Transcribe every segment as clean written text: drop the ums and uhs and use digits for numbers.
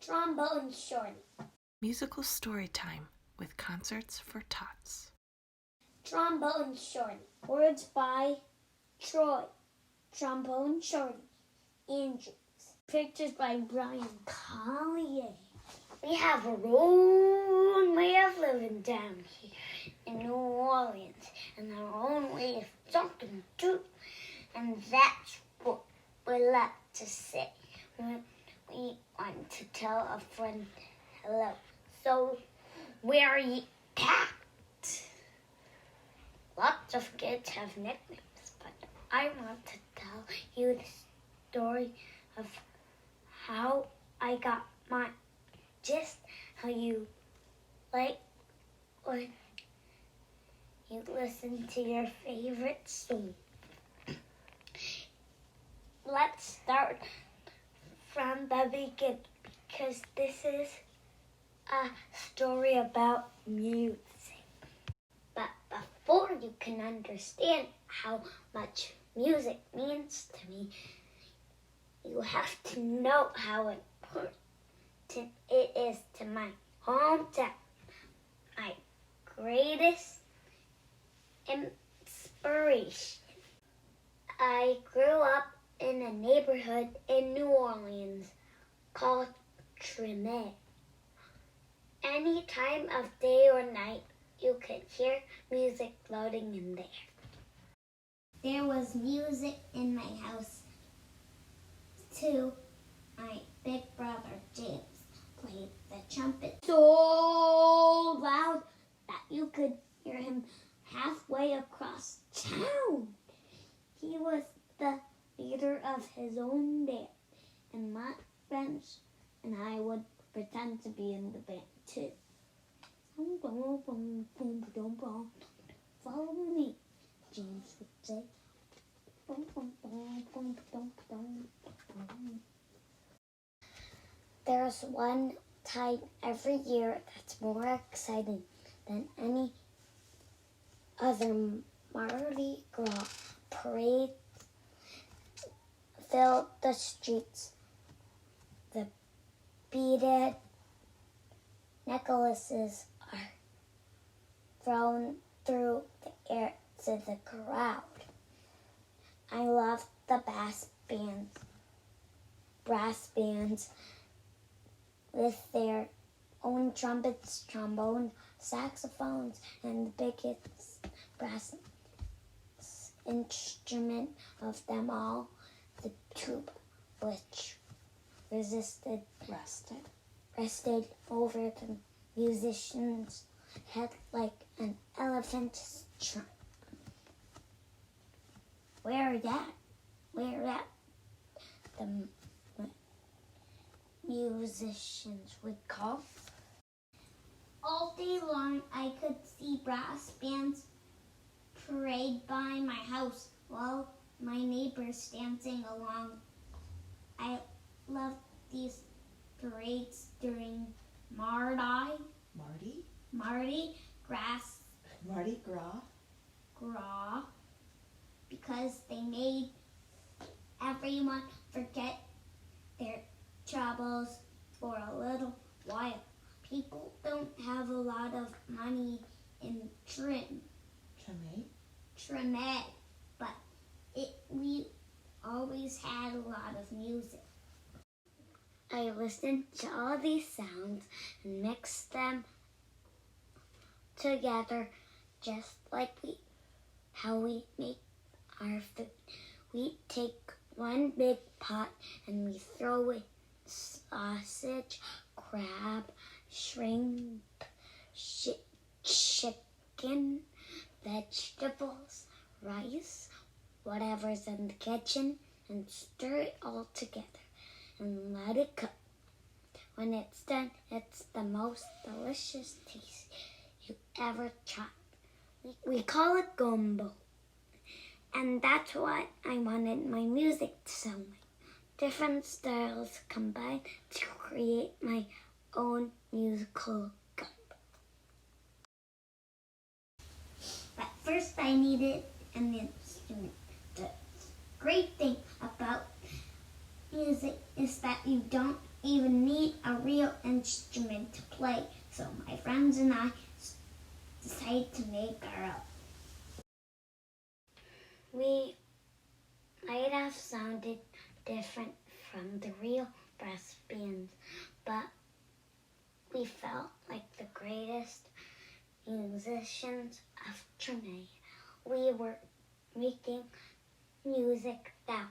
Trombone Shorty. Musical story time with concerts for Tots. Trombone Shorty. Words by Troy. Trombone Shorty. Andrews. Pictures by Brian Collier. We have our own way of living down here in New Orleans, and our own way of talking too. And that's what we like to say when we want to tell a friend hello. So, where are you at? Lots of kids have nicknames, but I want to tell you the story of how I got mine. Just how you like when you listen to your favorite song. Let's start from the beginning, because this is a story about music. But before you can understand how much music means to me, you have to know how important it is to my hometown. My greatest inspiration. I grew up in a neighborhood in New Orleans called TROMBONE. Any time of day or night, you could hear music floating in there. There was music in my house, too. My big brother, James, played the trumpet so loud that you could hear him halfway across town. He was the leader of his own band, and my friends and I would pretend to be in the band too. Follow me, James would say. There's one time every year that's more exciting than any other. Mardi Gras parade fill the streets. The beaded necklaces are thrown through the air to the crowd. I love the brass bands with their own trumpets, trombone, saxophones, and the biggest brass instrument of them all, the tuba, which rested over the musician's head like an elephant's trunk. Where that? The musicians would call. All day long, I could see brass bands parade by my house while my neighbors dancing along. I loved these parades during Mardi Gras, because they made everyone forget their troubles for a little while. People don't have a lot of money in Tromé, but we always had a lot of music. I listened to all these sounds and mixed them together just like how we make our food. We take one big pot and we throw in sausage, crab, shrimp, chicken, vegetables, rice, whatever's in the kitchen, and stir it all together and let it cook. When it's done, it's the most delicious taste you ever tried. We call it gumbo. And that's what I wanted my music to sound like. Different styles combined to create my own musical gumbo. But first I needed an instrument. The great thing about music is that you don't even need a real instrument to play, so my friends and I decided to make our own. We might have sounded different from the real brass bands, but we felt like the greatest musicians of Trinidad. We were making music now,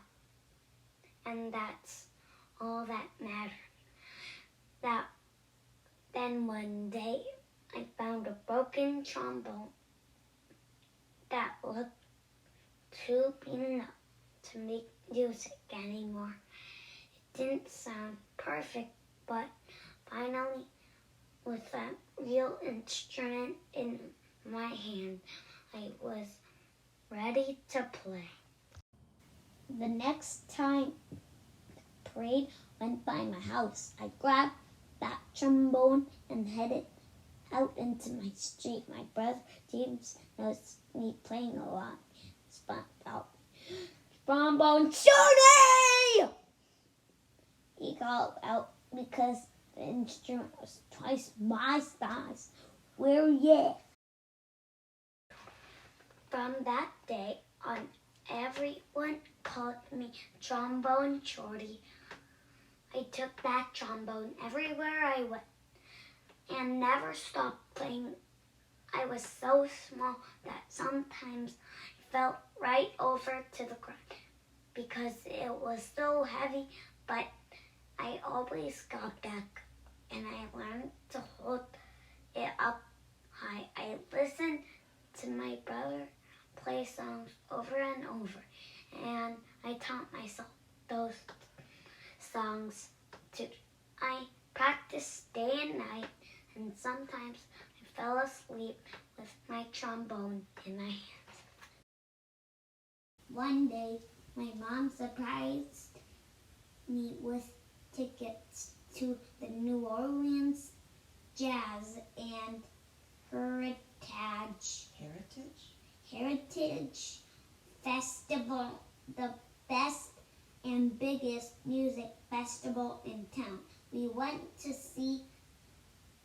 and that's all that mattered. Then one day I found a broken trombone that looked too beaten up to make music anymore. It didn't sound perfect, but finally, with that real instrument in my hand, I was ready to play. The next time the parade went by my house, I grabbed that trombone and headed out into my street. My brother James noticed me playing a lot. Spun out, "Trombone Shorty!" He called out because the instrument was twice my size. "Where yeah?" From that day on, everyone called me Trombone Shorty. I took that trombone everywhere I went and never stopped playing. I was so small that sometimes I fell right over to the ground because it was so heavy, but I always got back and I learned to hold it up high. I listened to my brother play songs over and over, and I taught myself those songs too. I practiced day and night, and sometimes I fell asleep with my trombone in my hands. One day, my mom surprised me with tickets to the New Orleans Jazz and Heritage Festival, the best and biggest music festival in town. We went to see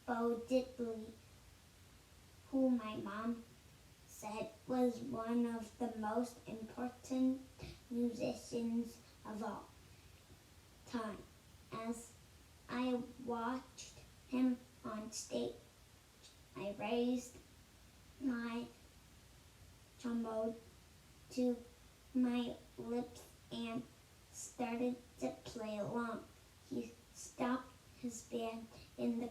Bo Diddley, who my mom said was one of the most important musicians of all time. As I watched him on stage, I raised my trombone to my lips and started to play along. He stopped his band in the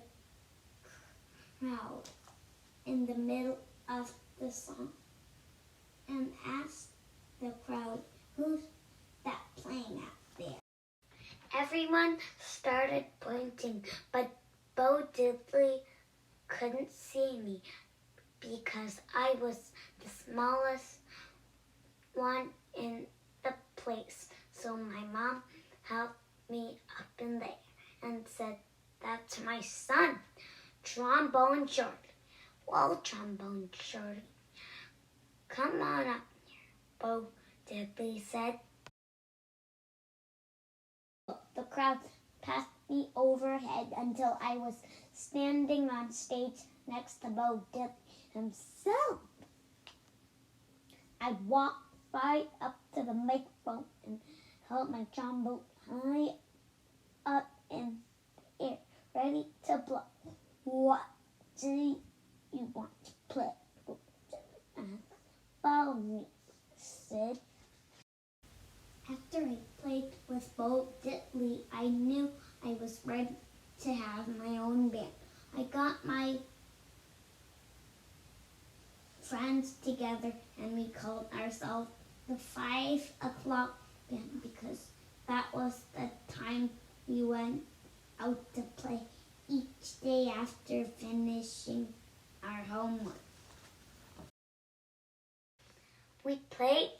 crowd in the middle of the song and asked the crowd, "Who's that playing out there?" Everyone started pointing, but Bo Diddley couldn't see me because I was the smallest one in the place. So my mom held me up in the air and said, "That's my son, Trombone Shorty." "Well, Trombone Shorty, come on up here," Bo Diddley said. The crowd passed me overhead until I was standing on stage next to Bo Diddley himself. I walked right up to the microphone and held my trombone high up in the air, ready to blow. "What do you want to play?" "Follow me," said. After I played with Bo Diddley, I knew I was ready to have my own band. I got my friends together and we called ourselves the 5 o'clock band because that was the time we went out to play each day after finishing our homework. We played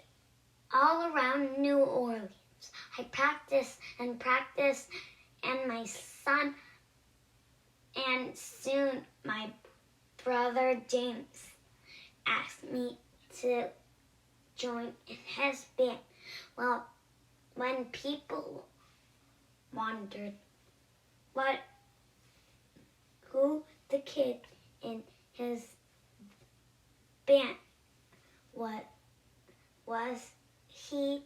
all around New Orleans. I practiced and practiced, and my son and soon my brother James asked me to join in his band. Well, when people wondered who the kid in his band was he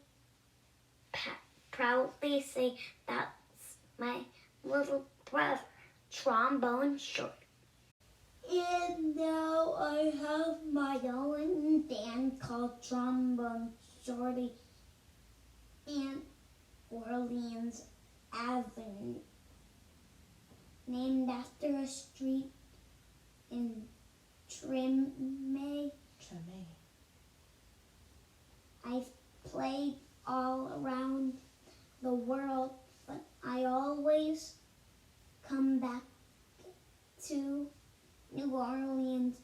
proudly say, "That's my little brother, Trombone Shorty." And now I have my own band called Trombone Shorty in Orleans Avenue, named after a street in Treme. I've played all around the world, but I always come back to New Orleans,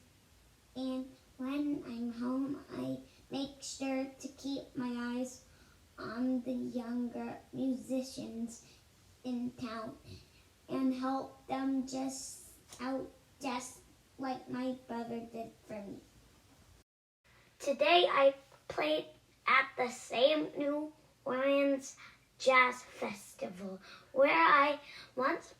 and when I'm home, I make sure to keep my eyes on the younger musicians in town and help them just like my brother did for me. Today I played at the same New Orleans Jazz Festival where I once played